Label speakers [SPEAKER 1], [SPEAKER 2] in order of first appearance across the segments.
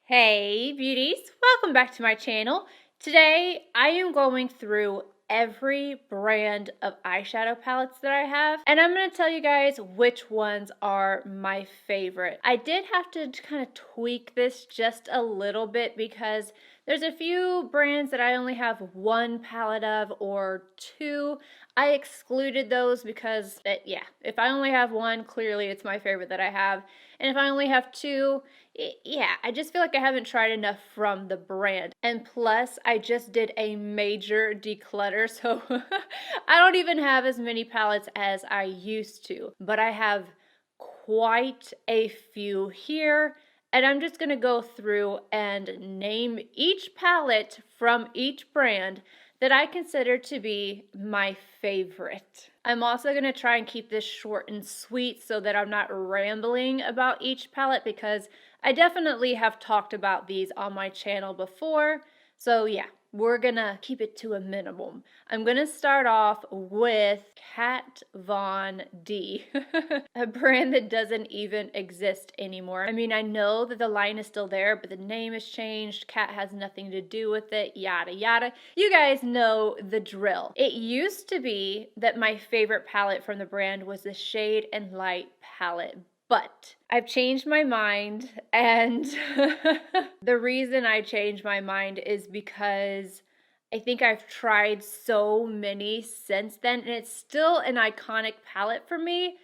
[SPEAKER 1] Hey beauties, welcome back to my channel. Today I am going through every brand of eyeshadow palettes that I have, and I'm going to tell you guys which ones are my favorite. I did have to kind of tweak this just a little bit because there's a few brands that I only have one palette of or two. I excluded those because, if I only have one, clearly it's my favorite that I have. And if I only have two, I just feel like I haven't tried enough from the brand. And plus, I just did a major declutter, so I don't even have as many palettes as I used to. But I have quite a few here. And I'm just going to go through and name each palette from each brand that I consider to be my favorite. I'm also going to try and keep this short and sweet so that I'm not rambling about each palette because I definitely have talked about these on my channel before. So yeah, we're gonna keep it to a minimum. I'm gonna start off with Kat Von D, a brand that doesn't even exist anymore. I mean, I know that the line is still there, but the name has changed. Kat has nothing to do with it, yada yada. You guys know the drill. It used to be that my favorite palette from the brand was the Shade and Light palette. But I've changed my mind, and the reason I changed my mind is because I think I've tried so many since then, and it's still an iconic palette for me,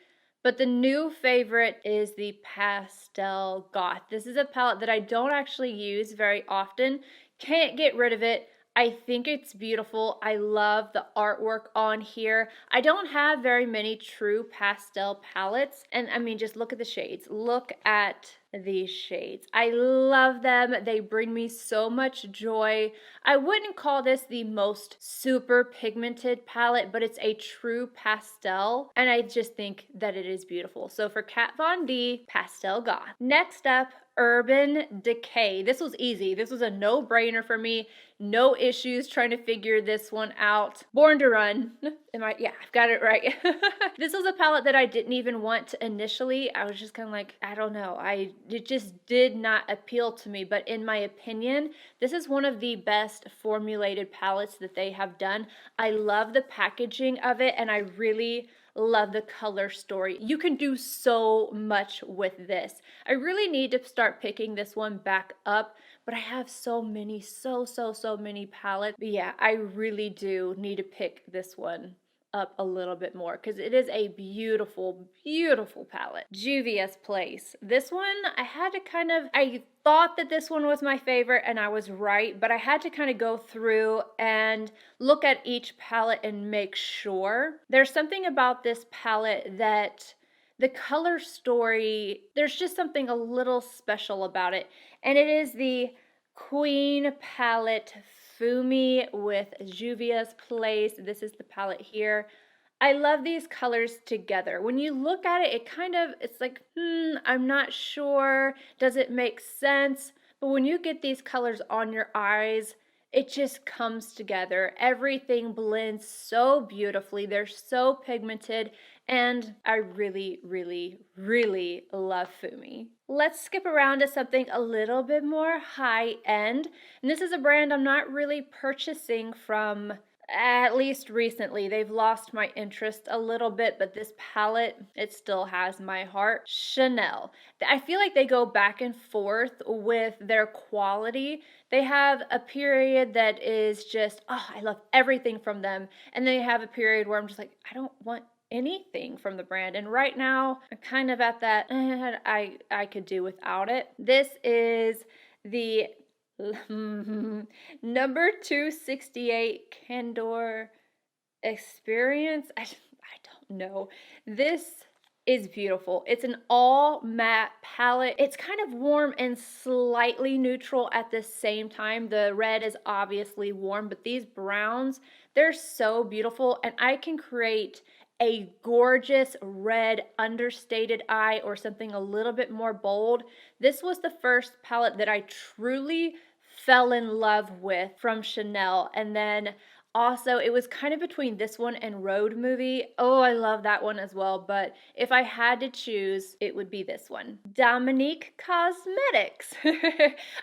[SPEAKER 1] but the new favorite is the Pastel Goth. This is a palette that I don't actually use very often. Can't get rid of it. I think it's beautiful. I love the artwork on here. I don't have very many true pastel palettes. And I mean, just look at the shades. Look at these shades. I love them. They bring me so much joy. I wouldn't call this the most super pigmented palette, but it's a true pastel. And I just think that it is beautiful. So for Kat Von D, Pastel Goth. Next up, Urban Decay. This was easy. This was a no-brainer for me. No issues trying to figure this one out. Born to Run. Yeah, I've got it right. This was a palette that I didn't even want initially. I was just kind of like, I don't know. It just did not appeal to me. But in my opinion, this is one of the best formulated palettes that they have done. I love the packaging of it, and I really love the color story. You can do so much with this. I really need to start picking this one back up, but I have so many, so many palettes. But yeah, I really do need to pick this one up a little bit more because it is a beautiful, beautiful palette. Juvia's Place. This one, I thought that this one was my favorite, and I was right, but I had to kind of go through and look at each palette and make sure. There's something about this palette that the color story, there's just something a little special about it, and it is the Queen palette Fumi with Juvia's Place. This is the palette here. I love these colors together. When you look at it, it's like, I'm not sure. Does it make sense? But when you get these colors on your eyes, it just comes together. Everything blends so beautifully. They're so pigmented, and I really, really, really love Fumi. Let's skip around to something a little bit more high-end. And this is a brand I'm not really purchasing from, at least recently. They've lost my interest a little bit, but this palette, it still has my heart. Chanel. I feel like they go back and forth with their quality. They have a period that is just, oh, I love everything from them. And they have a period where I'm just like, I don't want anything from the brand. And right now, I'm kind of at that, I could do without it. This is the number 268 Candor Experience. I don't know. This is beautiful. It's an all matte palette. It's kind of warm and slightly neutral at the same time. The red is obviously warm, but these browns, they're so beautiful, and I can create a gorgeous red understated eye or something a little bit more bold. This was the first palette that I truly fell in love with from Chanel, and then Also, it was kind of between this one and Road Movie. Oh, I love that one as well, but if I had to choose, it would be this one. Dominique Cosmetics.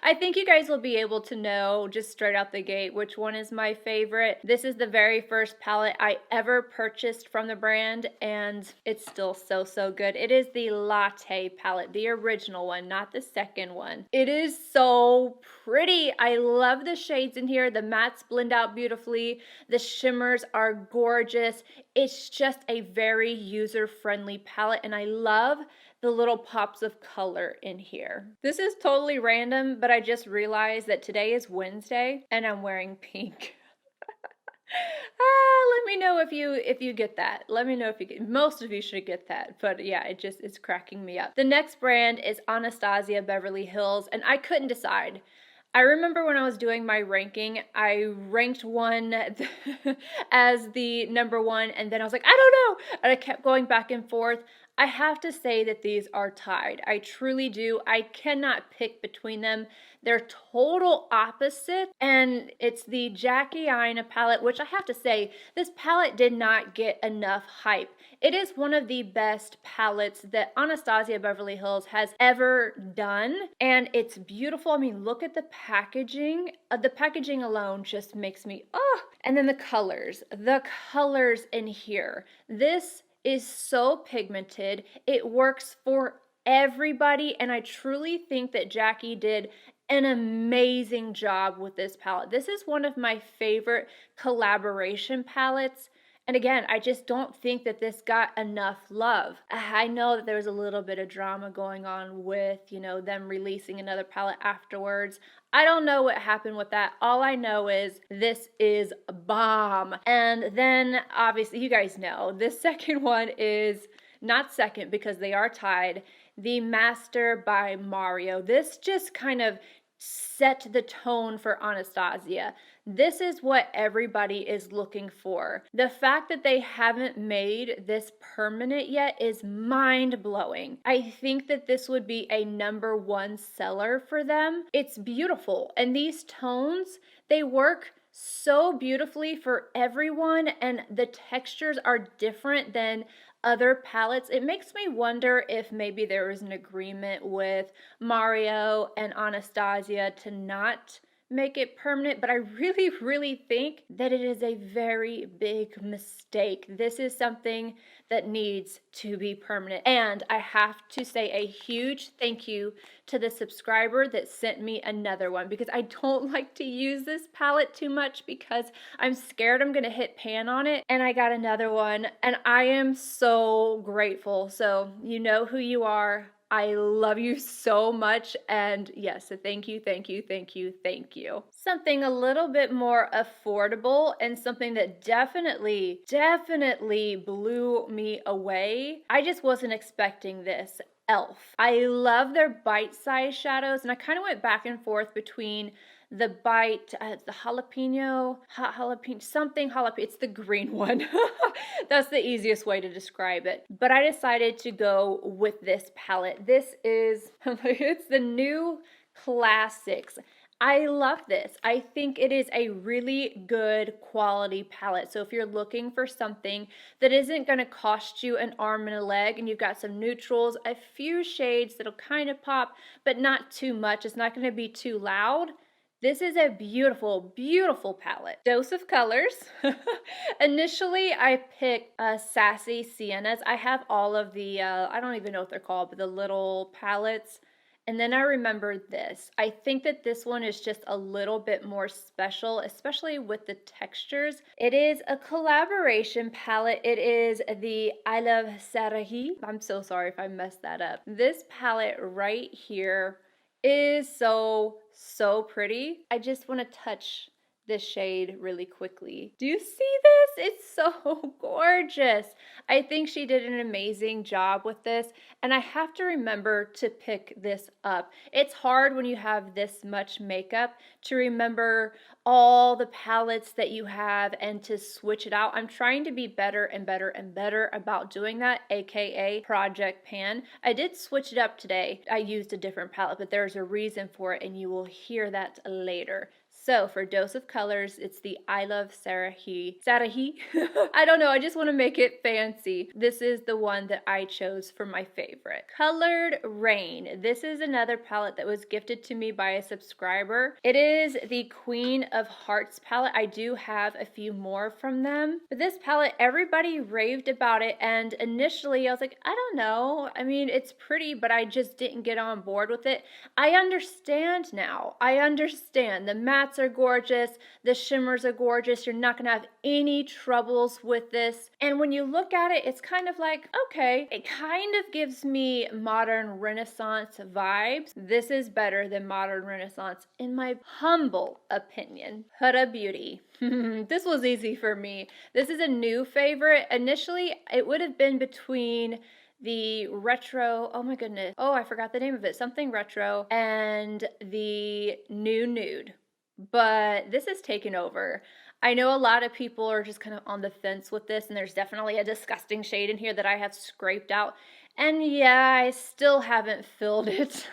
[SPEAKER 1] I think you guys will be able to know just straight out the gate which one is my favorite. This is the very first palette I ever purchased from the brand, and it's still so good. It is the Latte palette, the original one, not the second one. It is so pretty. I love the shades in here. The mattes blend out beautifully. The shimmers are gorgeous. It's just a very user-friendly palette, and I love the little pops of color in here. This is totally random, but I just realized that today is Wednesday and I'm wearing pink. Let me know if you get that. Let me know if you get, most of you should get that, but yeah, it's cracking me up. The next brand is Anastasia Beverly Hills, and I couldn't decide. I remember when I was doing my ranking, I ranked one as the number one, and then I was like, I don't know, and I kept going back and forth. I have to say that these are tied. I truly do. I cannot pick between them. They're total opposite, and it's the Jackie Aina palette, which I have to say, this palette did not get enough hype. It is one of the best palettes that Anastasia Beverly Hills has ever done, and it's beautiful. I mean, look at the packaging. The packaging alone just makes me, oh! And then the colors in here. This is so pigmented. It works for everybody, and I truly think that Jackie did an amazing job with this palette. This is one of my favorite collaboration palettes. And again, I just don't think that this got enough love. I know that there was a little bit of drama going on with, you know, them releasing another palette afterwards. I don't know what happened with that. All I know is this is a bomb. And then obviously you guys know this second one is not second because they are tied. The Master by Mario. This just kind of set the tone for Anastasia. This is what everybody is looking for. The fact that they haven't made this permanent yet is mind-blowing. I think that this would be a #1 seller for them. It's beautiful, and these tones, they work so beautifully for everyone, and the textures are different than other palettes. It makes me wonder if maybe there was an agreement with Mario and Anastasia to not make it permanent, but I really think that it is a very big mistake. This is something that needs to be permanent. And I have to say a huge thank you to the subscriber that sent me another one, because I don't like to use this palette too much because I'm scared I'm gonna hit pan on it. And I got another one, and I am so grateful. So you know who you are. I love you so much, and yes, thank you. Something a little bit more affordable and something that definitely blew me away. I just wasn't expecting this. e.l.f. I love their bite-sized shadows, and I kind of went back and forth between the bite, the jalapeno, something jalapeno, it's the green one. That's the easiest way to describe it. But I decided to go with this palette. This is, it's the new Classics. I love this. I think it is a really good quality palette. So if you're looking for something that isn't going to cost you an arm and a leg, and you've got some neutrals, a few shades that'll kind of pop, but not too much, it's not going to be too loud, this is a beautiful palette. Dose of colors. Initially, I picked Sassy Siennas. I have all of the, I don't even know what they're called, but the little palettes. And then I remembered this. I think that this one is just a little bit more special, especially with the textures. It is a collaboration palette. It is the I Love Sarahi. I'm so sorry if I messed that up. This palette right here is so pretty. I just want to touch this shade really quickly. Do you see this? It's so gorgeous. I think she did an amazing job with this, and I have to remember to pick this up. It's hard when you have this much makeup to remember all the palettes that you have and to switch it out. I'm trying to be better and better about doing that, aka Project Pan. I did switch it up today. I used a different palette, but there's a reason for it, and you will hear that later. So for Dose of Colors, it's the I Love Sarahi. Sarahi? I don't know, I just want to make it fancy. This is the one that I chose for my favorite. Colored Raine. This is another palette that was gifted to me by a subscriber. It is the Queen of Hearts palette. I do have a few more from them. But this palette, everybody raved about it, and initially I was like, I don't know. I mean, it's pretty, but I just didn't get on board with it. I understand now. I understand. The mattes are gorgeous. The shimmers are gorgeous. You're not gonna have any troubles with this. And when you look at it, it's kind of like, okay, it kind of gives me modern Renaissance vibes. This is better than modern Renaissance in my humble opinion. Huda Beauty. This was easy for me. This is a new favorite. Initially, it would have been between the retro, oh my goodness, oh, I forgot the name of it, something retro, and the new nude. But this is taken over. I know a lot of people are just kind of on the fence with this, and there's definitely a disgusting shade in here that I have scraped out. And yeah, I still haven't filled it.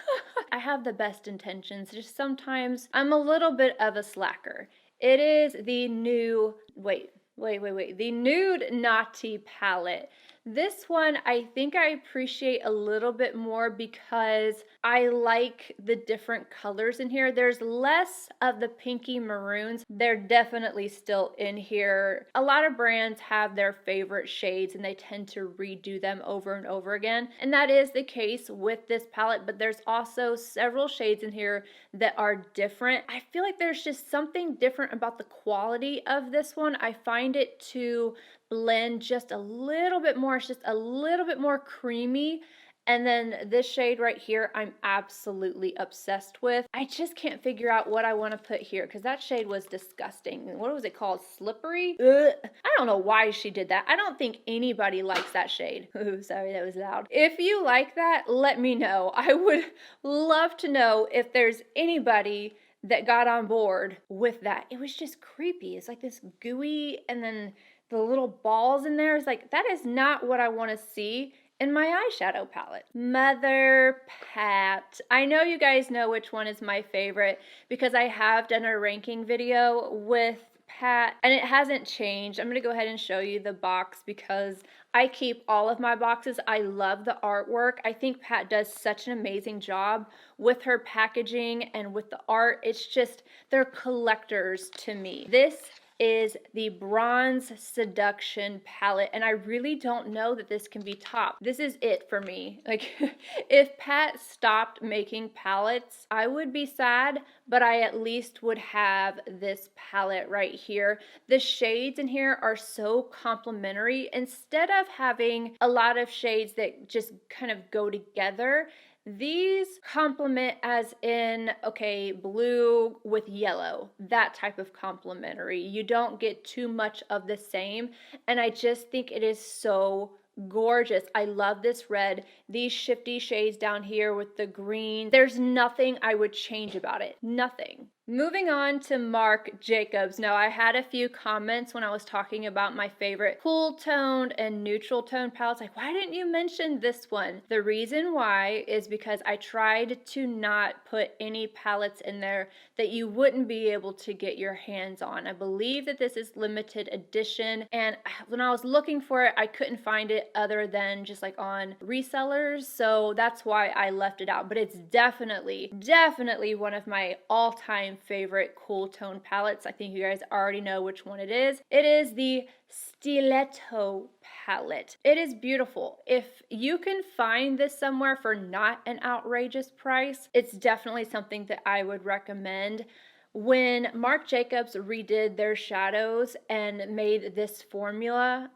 [SPEAKER 1] I have the best intentions, just sometimes I'm a little bit of a slacker. It is the new, the Nude Naughty palette. This one, I think I appreciate a little bit more because I like the different colors in here. There's less of the pinky maroons. They're definitely still in here. A lot of brands have their favorite shades and they tend to redo them over and over again. And that is the case with this palette, but there's also several shades in here that are different. I feel like there's just something different about the quality of this one. I find it to blend just a little bit more. It's just a little bit more creamy. And then this shade right here, I'm absolutely obsessed with. I just can't figure out what I want to put here because that shade was disgusting. What was it called? Slippery? Ugh. I don't know why she did that. I don't think anybody likes that shade. Ooh, sorry, that was loud. If you like that, let me know. I would love to know if there's anybody that got on board with that. It was just creepy. It's like this gooey, and then the little balls in there is like, that is not what I want to see in my eyeshadow palette. Mother Pat. I know you guys know which one is my favorite because I have done a ranking video with Pat and it hasn't changed. I'm going to go ahead and show you the box because I keep all of my boxes. I love the artwork. I think Pat does such an amazing job with her packaging and with the art. It's just, they're collectors to me. This is the Bronze Seduction palette, and I really don't know that this can be topped. This is it for me. Like, if Pat stopped making palettes, I would be sad, but I at least would have this palette right here. The shades in here are so complementary. Instead of having a lot of shades that just kind of go together, these complement as in, okay, blue with yellow, that type of complementary. You don't get too much of the same, and I just think it is so gorgeous. I love this red, these shifty shades down here with the green. There's nothing I would change about it, nothing. Moving on to Marc Jacobs. Now, I had a few comments when I was talking about my favorite cool toned and neutral tone palettes. Like, why didn't you mention this one? The reason why is because I tried to not put any palettes in there that you wouldn't be able to get your hands on. I believe that this is limited edition, and when I was looking for it, I couldn't find it other than just like on resellers, so that's why I left it out. But it's definitely one of my all-time favorite cool tone palettes. I think you guys already know which one it is. It is the Stiletto palette. It is beautiful. If you can find this somewhere for not an outrageous price, it's definitely something that I would recommend. When Marc Jacobs redid their shadows and made this formula,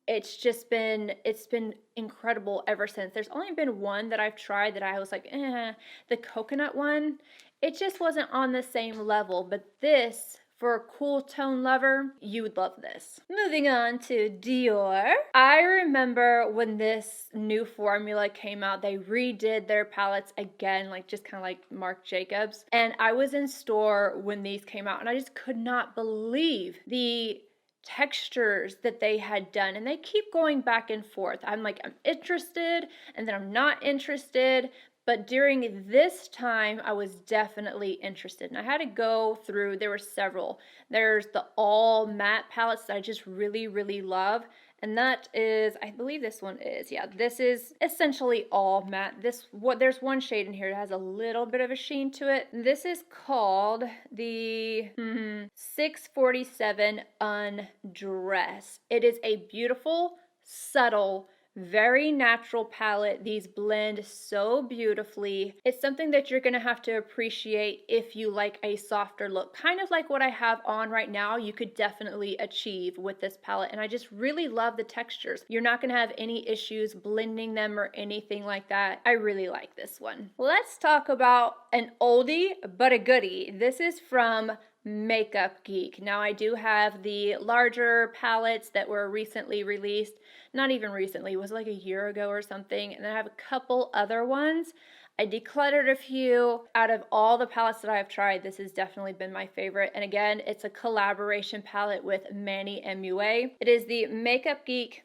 [SPEAKER 1] it's been incredible ever since. There's only been one that I've tried that I was like, the coconut one. It just wasn't on the same level, but this, for a cool tone lover, you would love this. Moving on to Dior. I remember when this new formula came out, they redid their palettes again, like just kind of like Marc Jacobs. And I was in store when these came out, and I just could not believe the textures that they had done, and they keep going back and forth. I'm like, I'm interested, and then I'm not interested. but during this time, I was definitely interested, and I had to go through, there were several. There's the all matte palettes that I just really, really love. And that is, I believe this one is, yeah, this is essentially all matte. There's one shade in here that has a little bit of a sheen to it. This is called the 647 Undress. It is a beautiful, subtle, very natural palette. These blend so beautifully. It's something that you're going to have to appreciate if you like a softer look. Kind of like what I have on right now, you could definitely achieve with this palette. And I just really love the textures. You're not going to have any issues blending them or anything like that. I really like this one. Let's talk about an oldie but a goodie. This is from Makeup Geek. Now I do have the larger palettes that were recently released. Not even recently, it was like a year ago or something. And then I have a couple other ones. I decluttered a few. Out of all the palettes that I have tried, this has definitely been my favorite. And again, it's a collaboration palette with Manny MUA. It is the Makeup Geek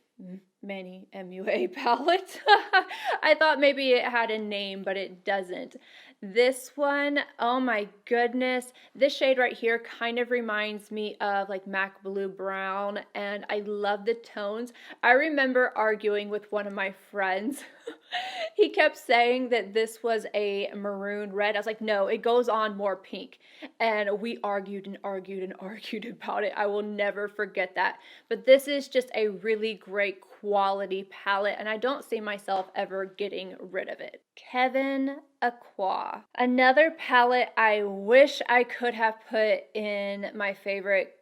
[SPEAKER 1] Manny MUA palette. I thought maybe it had a name, but it doesn't. This one, oh my goodness, this shade right here kind of reminds me of like MAC Blue Brown, and I love the tones. I remember arguing with one of my friends. He kept saying that this was a maroon red. I was like, no, it goes on more pink. And we argued and argued and argued about it. I will never forget that. But this is just a really great quality palette, and I don't see myself ever getting rid of it. Kevyn Aucoin. Another palette I wish I could have put in my favorite.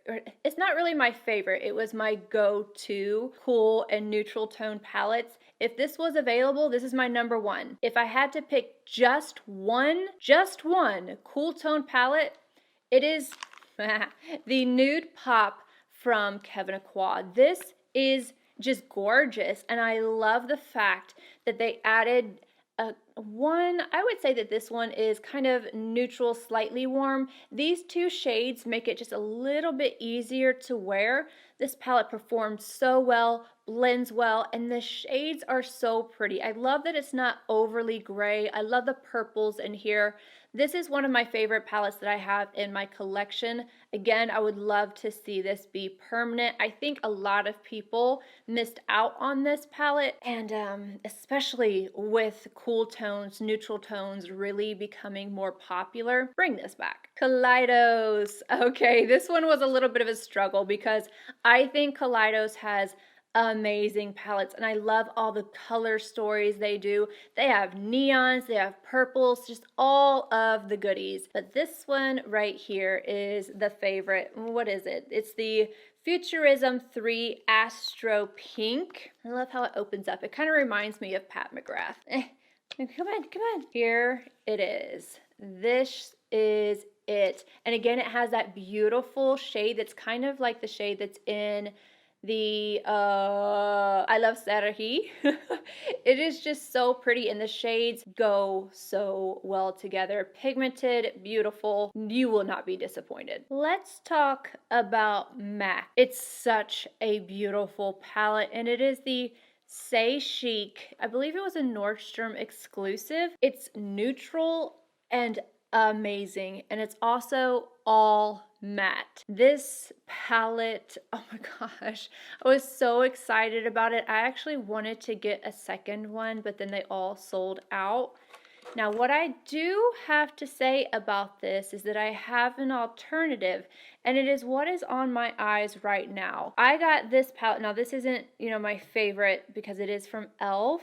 [SPEAKER 1] It's not really my favorite. It was my go-to cool and neutral tone palettes. If this was available, this is my number one. If I had to pick just one cool tone palette, it is the Nude Pop from Kevyn Aucoin. This is just gorgeous, and I love the fact that they added I would say that this one is kind of neutral, slightly warm. These two shades make it just a little bit easier to wear. This palette performs so well, blends well, and the shades are so pretty. I love that it's not overly gray. I love the purples in here. This is one of my favorite palettes that I have in my collection. Again, I would love to see this be permanent. I think a lot of people missed out on this palette, and especially with cool tones, neutral tones really becoming more popular. Bring this back. Kaleidos. Okay, this one was a little bit of a struggle because I think Kaleidos has amazing palettes, and I love all the color stories they do. They have neons, they have purples, just all of the goodies. But this one right here is the favorite. What is it? It's the Futurism 3 Astro Pink. I love how it opens up. It kind of reminds me of Pat McGrath. Come on. Here it is. This is it. And again, it has that beautiful shade that's kind of like the shade that's in the I Love Sarahi. It is just so pretty, and the shades go so well together. Pigmented, beautiful. You will not be disappointed. Let's talk about MAC. It's such a beautiful palette, and it is the Say Chic. I believe it was a Nordstrom exclusive. It's neutral and amazing, and it's also all matte. This palette, oh my gosh, I was so excited about it. I actually wanted to get a second one, but then they all sold out. Now, what I do have to say about this is that I have an alternative, and it is what is on my eyes right now. I got this palette. Now, this isn't, my favorite because it is from e.l.f.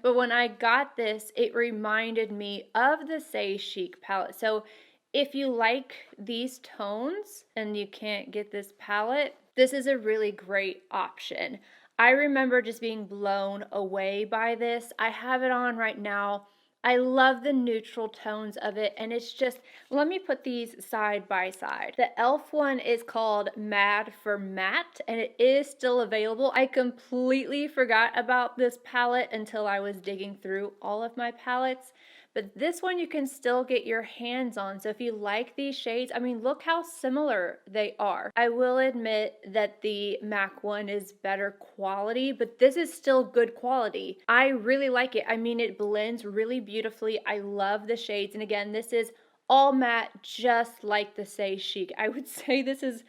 [SPEAKER 1] But when I got this, it reminded me of the Say Chic palette. So if you like these tones and you can't get this palette, this is a really great option. I remember just being blown away by this. I have it on right now. I love the neutral tones of it, and it's just, let me put these side by side. The e.l.f. one is called Mad for Matte, and it is still available. I completely forgot about this palette until I was digging through all of my palettes, but this one you can still get your hands on. So if you like these shades, I mean, look how similar they are. I will admit that the MAC one is better quality, but this is still good quality. I really like it. I mean, it blends really beautifully. I love the shades. And again, this is all matte, just like the Say Chic. I would say this is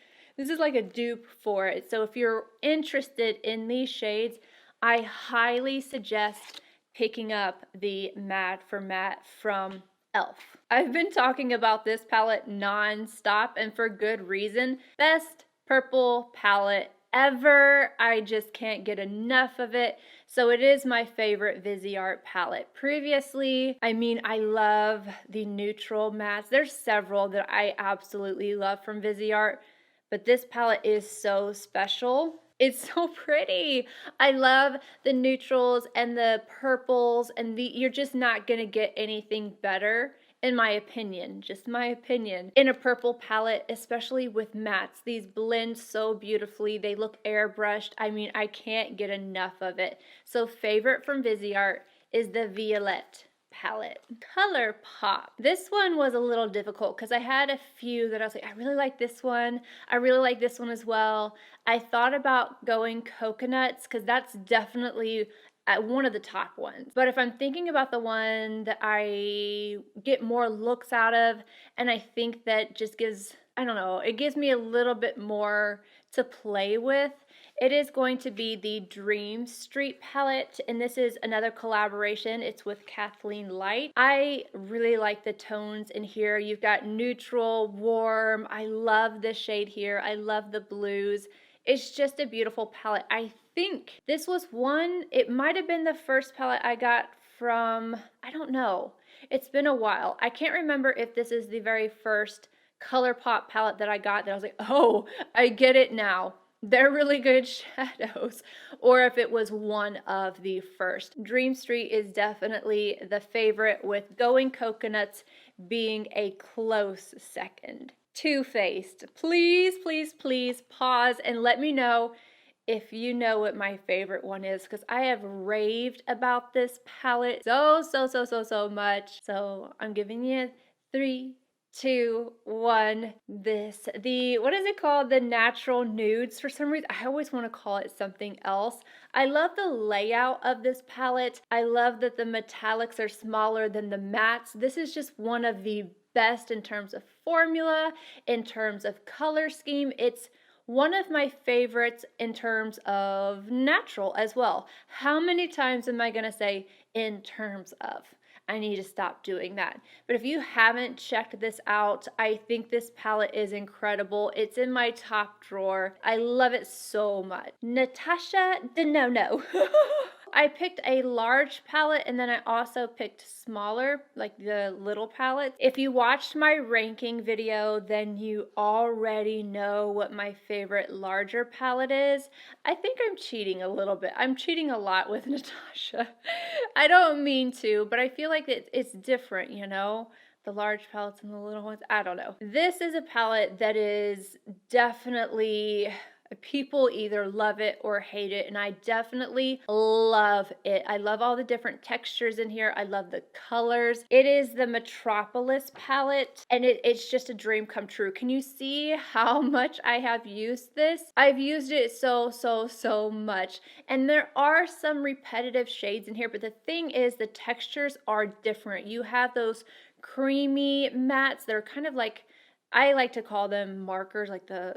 [SPEAKER 1] like a dupe for it. So if you're interested in these shades, I highly suggest picking up the Matte for Matte from e.l.f. I've been talking about this palette non-stop, and for good reason. Best purple palette ever. I just can't get enough of it. So it is my favorite Viseart palette. Previously, I mean, I love the neutral mattes. There's several that I absolutely love from Viseart, but this palette is so special. It's so pretty. I love the neutrals and the purples, and you're just not gonna get anything better, in my opinion, just my opinion, in a purple palette, especially with mattes. These blend so beautifully. They look airbrushed. I mean, I can't get enough of it. So favorite from Viseart is the Violette palette. ColourPop. This one was a little difficult because I had a few that I was like, I really like this one. I really like this one as well. I thought about going coconuts because that's definitely one of the top ones. But if I'm thinking about the one that I get more looks out of, and I think that just gives, I don't know, it gives me a little bit more to play with, it is going to be the Dream Street palette, and this is another collaboration. It's with Kathleen Light. I really like the tones in here. You've got neutral, warm. I love this shade here. I love the blues. It's just a beautiful palette. I think this was one, it might have been the first palette I got from, I don't know. It's been a while. I can't remember if this is the very first ColourPop palette that I got that I was like, oh, I get it now. They're really good shadows, or if it was one of the first. Dream Street is definitely the favorite, with Going Coconuts being a close second. Too Faced. Please, please, please pause and let me know if you know what my favorite one is, because I have raved about this palette so much. So I'm giving you 3, 2, 1. What is it called? The Natural Nudes. For some reason, I always want to call it something else. I love the layout of this palette. I love that the metallics are smaller than the mattes. This is just one of the best in terms of formula, in terms of color scheme. It's one of my favorites in terms of natural as well. How many times am I going to say in terms of? I need to stop doing that. But if you haven't checked this out, I think this palette is incredible. It's in my top drawer. I love it so much. Natasha Denona. I picked a large palette, and then I also picked smaller, like the little palettes. If you watched my ranking video, then you already know what my favorite larger palette is. I think I'm cheating a little bit. I'm cheating a lot with Natasha. I don't mean to, but I feel like it's different, you know? The large palettes and the little ones. I don't know. This is a palette that is definitely, people either love it or hate it, and I definitely love it. I love all the different textures in here. I love the colors. It is the Metropolis palette, and it's just a dream come true. Can you see how much I have used this? I've used it so much, and there are some repetitive shades in here, but the thing is the textures are different. You have those creamy mattes that are kind of like, I like to call them markers, like the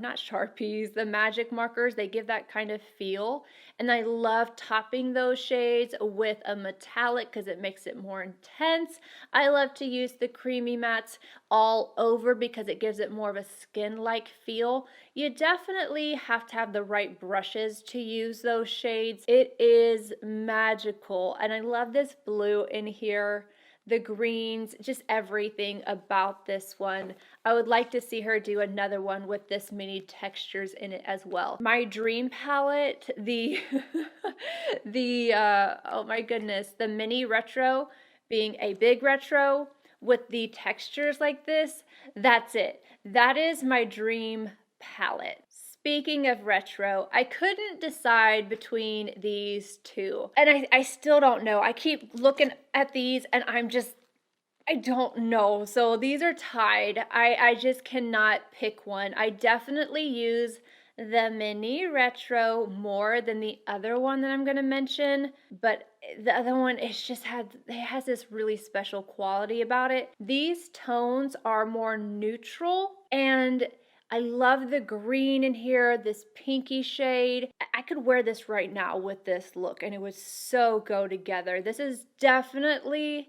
[SPEAKER 1] not Sharpies, the magic markers. They give that kind of feel. And I love topping those shades with a metallic because it makes it more intense. I love to use the creamy mattes all over because it gives it more of a skin-like feel. You definitely have to have the right brushes to use those shades. It is magical. And I love this blue in here. The greens, just everything about this one. I would like to see her do another one with this many textures in it as well. My dream palette, oh my goodness, the mini retro being a big retro with the textures like this, that's it. That is my dream palette. Speaking of retro, I couldn't decide between these two. And I still don't know. I keep looking at these and I don't know. So these are tied. I just cannot pick one. I definitely use the mini retro more than the other one that I'm going to mention, but the other one it has this really special quality about it. These tones are more neutral, and I love the green in here, this pinky shade. I could wear this right now with this look and it would so go together. This is definitely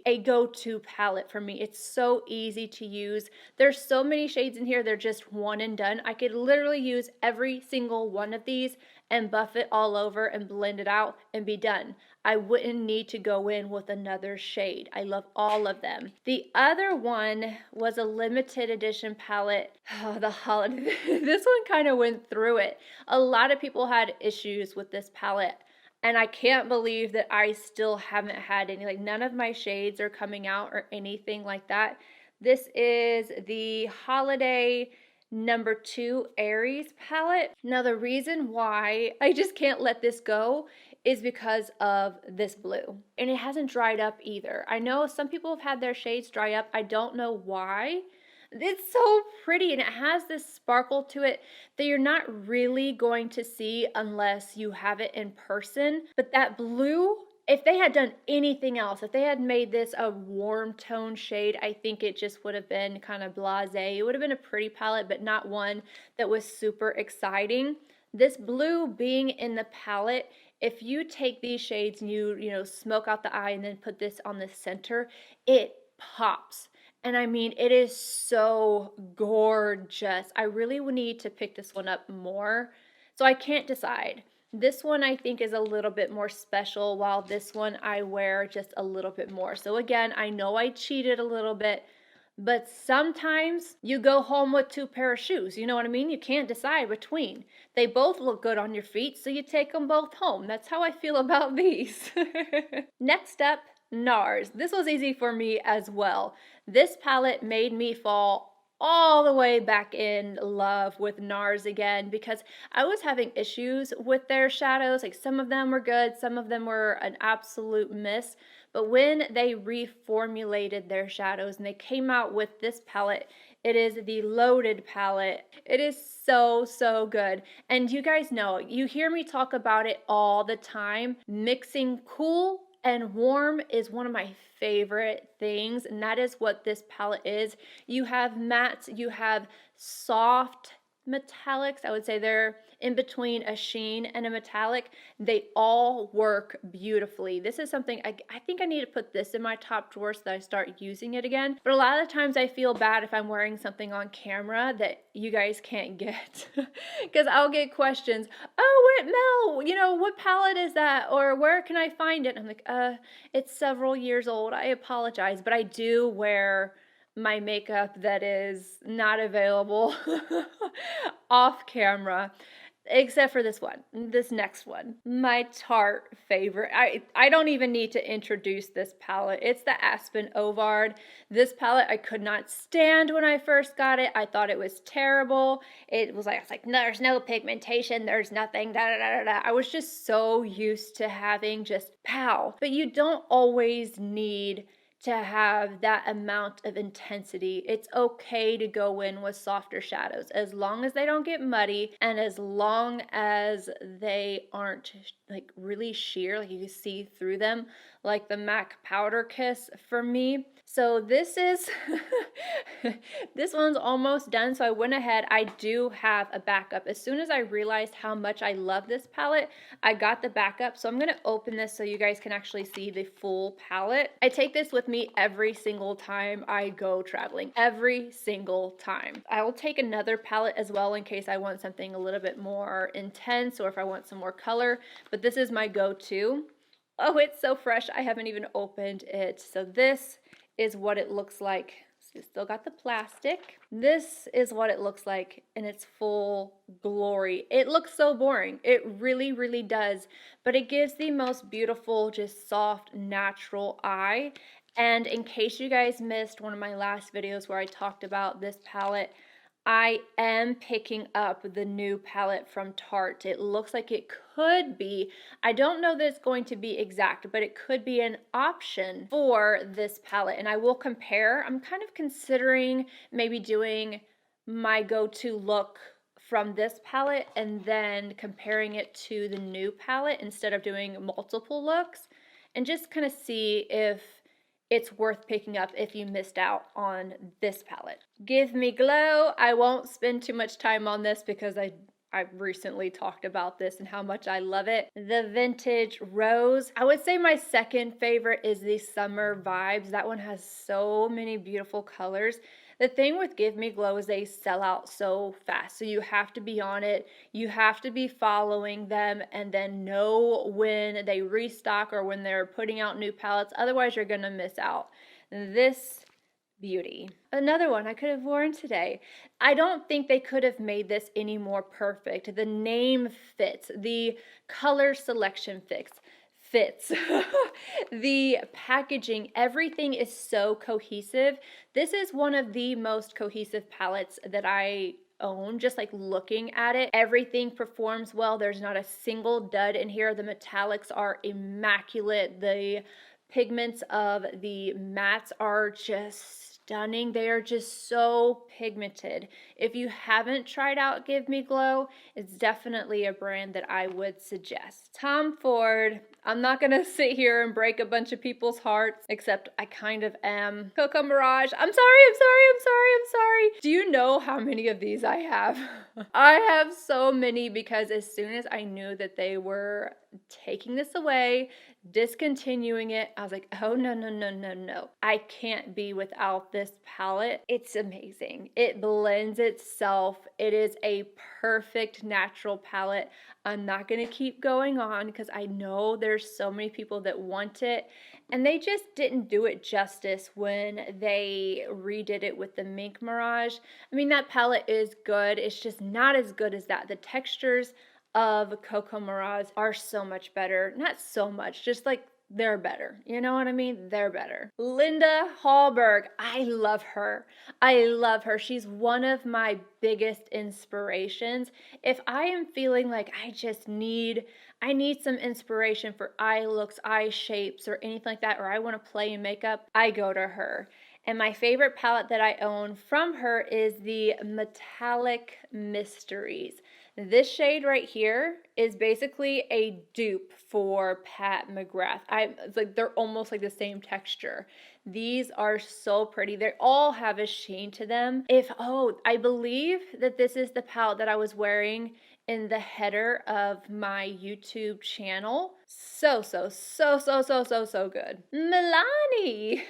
[SPEAKER 1] a go-to palette for me. It's so easy to use. There's so many shades in here, they're just one and done. I could literally use every single one of these and buff it all over and blend it out and be done. I wouldn't need to go in with another shade. I love all of them. The other one was a limited edition palette. Oh, the holiday. This one kind of went through it. A lot of people had issues with this palette, and I can't believe that I still haven't had any. Like, none of my shades are coming out or anything like that. This is the Holiday number 2 Aries palette. Now, the reason why I just can't let this go is because of this blue. And it hasn't dried up either. I know some people have had their shades dry up. I don't know why. It's so pretty and it has this sparkle to it that you're not really going to see unless you have it in person. But that blue, if they had done anything else, if they had made this a warm tone shade, I think it just would have been kind of blasé. It would have been a pretty palette, but not one that was super exciting. This blue being in the palette, if you take these shades and you smoke out the eye and then put this on the center, it pops. And I mean, it is so gorgeous. I really would need to pick this one up more. So I can't decide. This one I think is a little bit more special, while this one I wear just a little bit more. So again, I know I cheated a little bit, but sometimes you go home with 2 pair of shoes. You know what I mean? You can't decide between. They both look good on your feet, so you take them both home. That's how I feel about these. Next up, NARS. This was easy for me as well. This palette made me fall all the way back in love with NARS again, because I was having issues with their shadows. Like, some of them were good, some of them were an absolute miss. But when they reformulated their shadows and they came out with this palette, it is the Loaded palette. It is so good. And you guys know, you hear me talk about it all the time. Mixing cool and warm is one of my favorite things, and that is what this palette is. You have mattes, you have soft metallics. I would say they're in between a sheen and a metallic. They all work beautifully. This is something I think I need to put this in my top drawer so that I start using it again. But a lot of the times I feel bad if I'm wearing something on camera that you guys can't get, because I'll get questions. Oh, what, Mel, what palette is that? Or where can I find it? And I'm like, it's several years old. I apologize, but I do wear my makeup that is not available off camera, except for this next one, my Tarte favorite. I don't even need to introduce this palette. It's the APSYN OVARD. This palette I could not stand when I first got it. I thought it was terrible. I was like, no, there's no pigmentation, there's nothing, da da da da. I was just so used to having just pow. But you don't always need to have that amount of intensity. It's okay to go in with softer shadows as long as they don't get muddy and as long as they aren't like really sheer, like you can see through them, like the MAC Powder Kiss for me. So this is this one's almost done, so I went ahead. I do have a backup. As soon as I realized how much I love this palette, I got the backup. So I'm going to open this so you guys can actually see the full palette. I take this with me every single time I go traveling, every single time. I will take another palette as well in case I want something a little bit more intense or if I want some more color, but this is my go-to. Oh, it's so fresh. I haven't even opened it. So this is what it looks like. So still got the plastic. This is what it looks like in its full glory. It looks so boring. It really does. But it gives the most beautiful, just soft, natural eye. And in case you guys missed one of my last videos where I talked about this palette, I am picking up the new palette from Tarte. It looks like it could be, I don't know that it's going to be exact, but it could be an option for this palette. And I will compare. I'm kind of considering maybe doing my go-to look from this palette and then comparing it to the new palette instead of doing multiple looks, and just kind of see if it's worth picking up if you missed out on this palette. Give Me Glow. I won't spend too much time on this because I recently talked about this and how much I love it. The Vintage Rose. I would say my second favorite is the Summer Vibes. That one has so many beautiful colors. The thing with Give Me Glow is they sell out so fast, so you have to be on it. You have to be following them and then know when they restock or when they're putting out new palettes. Otherwise, you're gonna miss out. This beauty. Another one I could have worn today. I don't think they could have made this any more perfect. The name fits. The color selection fits. The packaging, everything is so cohesive. This is one of the most cohesive palettes that I own. Just like looking at it, everything performs well. There's not a single dud in here. The metallics are immaculate. The pigments of the mattes are just stunning. They are just so pigmented. If you haven't tried out Give Me Glow, it's definitely a brand that I would suggest. Tom Ford. I'm not gonna sit here and break a bunch of people's hearts, except I kind of am. Coco Mirage. I'm sorry. Do you know how many of these I have? I have so many because as soon as I knew that they were taking this away, discontinuing it, I was like, oh no. I can't be without this palette. It's amazing. It blends itself. It is a perfect natural palette. I'm not going to keep going on because I know there's so many people that want it, and they just didn't do it justice when they redid it with the Mink Mirage. I mean, that palette is good. It's just not as good as that. The textures of Coco Mirage are so much better. Not so much, just like they're better. You know what I mean? They're better. Linda Hallberg. I love her. She's one of my biggest inspirations. If I am feeling like I need some inspiration for eye looks, eye shapes, or anything like that, or I want to play in makeup, I go to her. And my favorite palette that I own from her is the Metallic Mysteries. This shade right here is basically a dupe for Pat McGrath. It's like they're almost like the same texture. These are so pretty. They all have a sheen to them. I believe that this is the palette that I was wearing in the header of my YouTube channel. So good. Milani!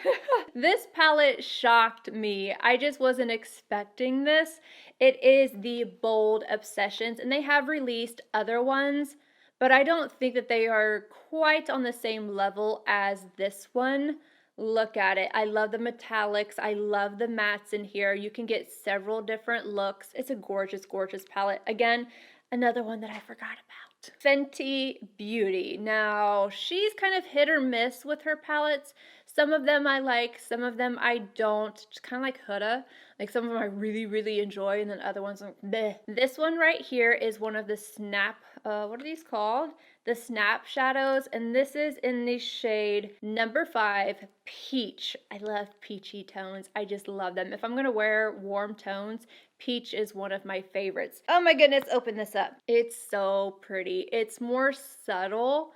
[SPEAKER 1] This palette shocked me. I just wasn't expecting this. It is the Bold Obsessions, and they have released other ones, but I don't think that they are quite on the same level as this one. Look at it. I love the metallics. I love the mattes in here. You can get several different looks. It's a gorgeous, gorgeous palette. Again, another one that I forgot about. Fenty Beauty. Now, she's kind of hit or miss with her palettes. Some of them I like, some of them I don't. Just kind of like Huda. Like some of them I really, really enjoy, and then other ones are bleh. This one right here is one of the Snap, what are these called? The Snap Shadows, and this is in the shade number 5, Peach. I love peachy tones. I just love them. If I'm going to wear warm tones, peach is one of my favorites. Oh my goodness, open this up. It's so pretty. It's more subtle.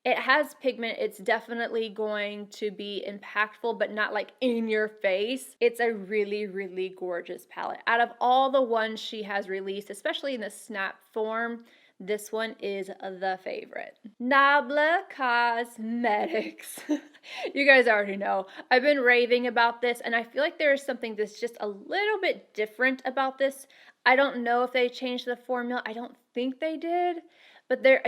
[SPEAKER 1] It has pigment. It's definitely going to be impactful, but not like in your face. It's a really, really gorgeous palette. Out of all the ones she has released, especially in the snap form, this one is the favorite. Nabla Cosmetics. You guys already know. I've been raving about this, and I feel like there is something that's just a little bit different about this. I don't know if they changed the formula. I don't think they did. But there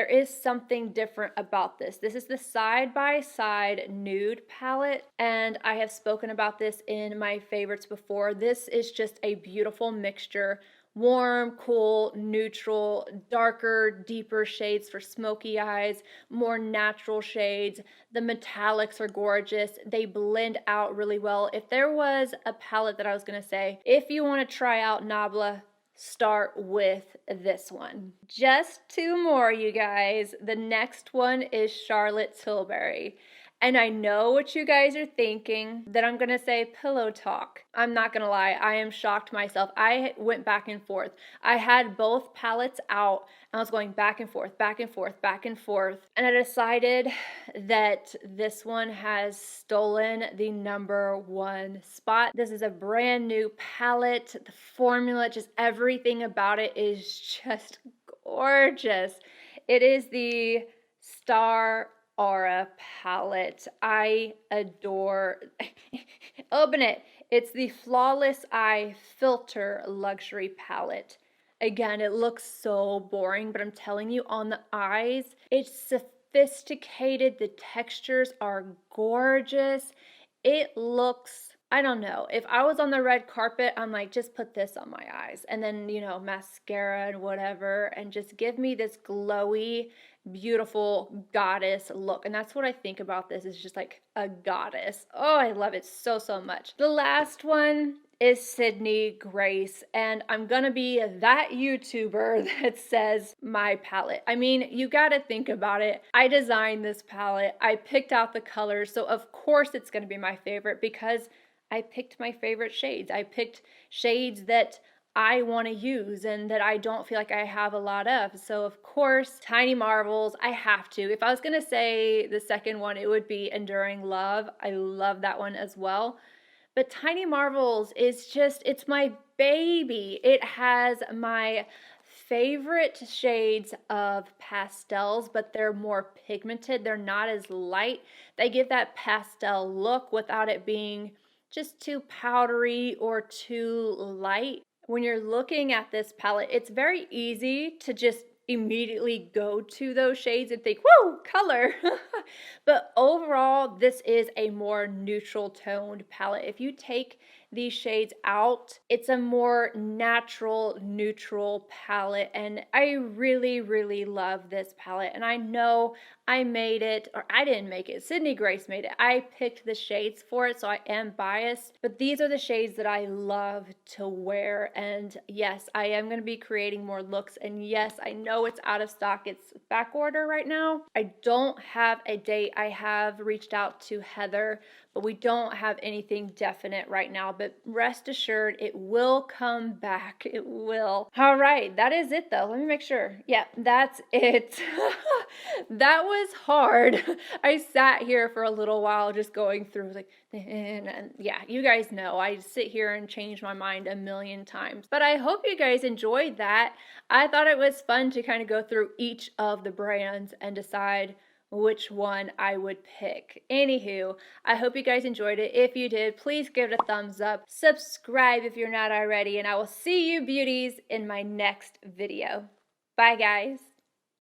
[SPEAKER 1] is something different about this. This is the side-by-side nude palette, and I have spoken about this in my favorites before. This is just a beautiful mixture warm, cool, neutral, darker, deeper shades for smoky eyes, more natural shades. The metallics are gorgeous. They blend out really well. If there was a palette that I was going to say, if you want to try out Nabla, start with this one. Just two more, you guys. The next one is Charlotte Tilbury. And I know what you guys are thinking, that I'm going to say Pillow Talk. I'm not going to lie, I am shocked myself. I went back and forth. I had both palettes out, and I was going back and forth, back and forth, back and forth. And I decided that this one has stolen the #1 spot. This is a brand new palette. The formula, just everything about it is just gorgeous. It is the Star Aura palette. I adore. Open it. It's the Flawless Eye Filter Luxury palette. Again, it looks so boring, but I'm telling you, on the eyes, it's sophisticated. The textures are gorgeous. It looks, I don't know, if I was on the red carpet, I'm like, just put this on my eyes, and then, you know, mascara and whatever, and just give me this glowy, beautiful goddess look. And that's what I think about this, is just like a goddess. Oh, I love it so, so much. The last one is Sydney Grace, and I'm gonna be that YouTuber that says my palette. I mean, you gotta think about it. I designed this palette. I picked out the colors, so of course it's gonna be my favorite because I picked my favorite shades. I picked shades that I want to use and that I don't feel like I have a lot of. So of course, Tiny Marvels, I have to. If I was going to say the second one, it would be Enduring Love. I love that one as well. But Tiny Marvels is just, it's my baby. It has my favorite shades of pastels, but they're more pigmented. They're not as light. They give that pastel look without it being just too powdery or too light. When you're looking at this palette, it's very easy to just immediately go to those shades and think, whoa, color. But overall, this is a more neutral toned palette. If you take these shades out, it's a more natural, neutral palette, and I really, really love this palette. And I know I made it, or I didn't make it, Sydney Grace made it. I picked the shades for it, so I am biased, but these are the shades that I love to wear. And yes, I am going to be creating more looks, and yes, I know it's out of stock. It's back order right now. I don't have a date. I have reached out to Heather, but we don't have anything definite right now. But rest assured, it will come back. It will. All right, that is it though. Let me make sure. Yeah, that's it. That was hard. I sat here for a little while just going through like, and yeah, you guys know I sit here and change my mind a million times. But I hope you guys enjoyed that. I thought it was fun to kind of go through each of the brands and decide which one I would pick. Anywho, I hope you guys enjoyed it. If you did, please give it a thumbs up. Subscribe if you're not already, and I will see you beauties in my next video. Bye guys.